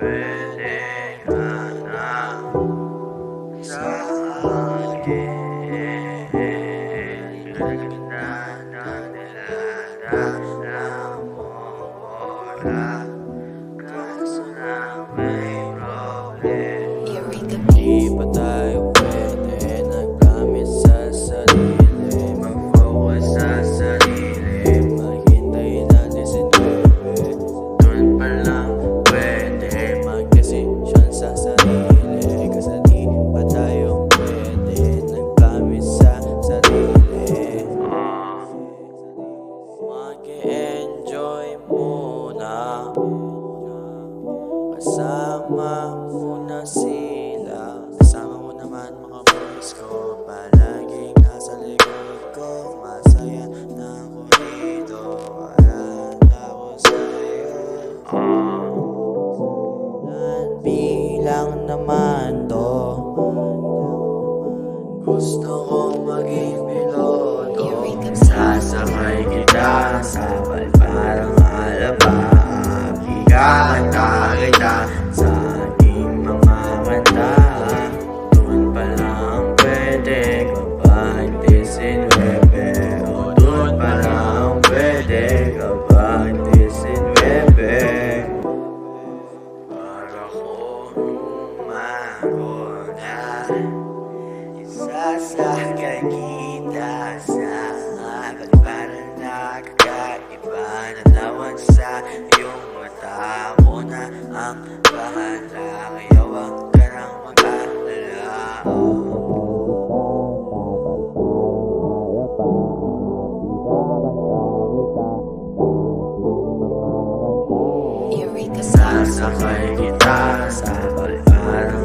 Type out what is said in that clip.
pwede ka na sa akin. Ganda na nilalala mo wala, kaso lang may problem. Di pa tayo pwede nag-promise sa sarili, mag-focus sa sarili, maghintay natin si Nueve. Doon pa lang pwede mag-desisyon sa sarili, kasi di pa tayo pwede nag-promise sa sarili. Mag-enjoy muna, kasama muna sila. Kasama mo naman mga boys ko, palaging nasa likod ko. Masaya na ako dito, alala ko sa'yo. Bilang naman to, gusto kong maging piloto. Sasakay kita sa parang alaba, ikakanta kita sa aking mga kanta. Doon pa lang pwede kapag 19. O doon pa lang pwede kapag 19. Para kung mauna, isasakay kita sa pagparang nakakaiba na lawan sa iyong mata. Mo na ang bahala, kaya wag ka nang mag-alala. Sasakay kita sa pagparang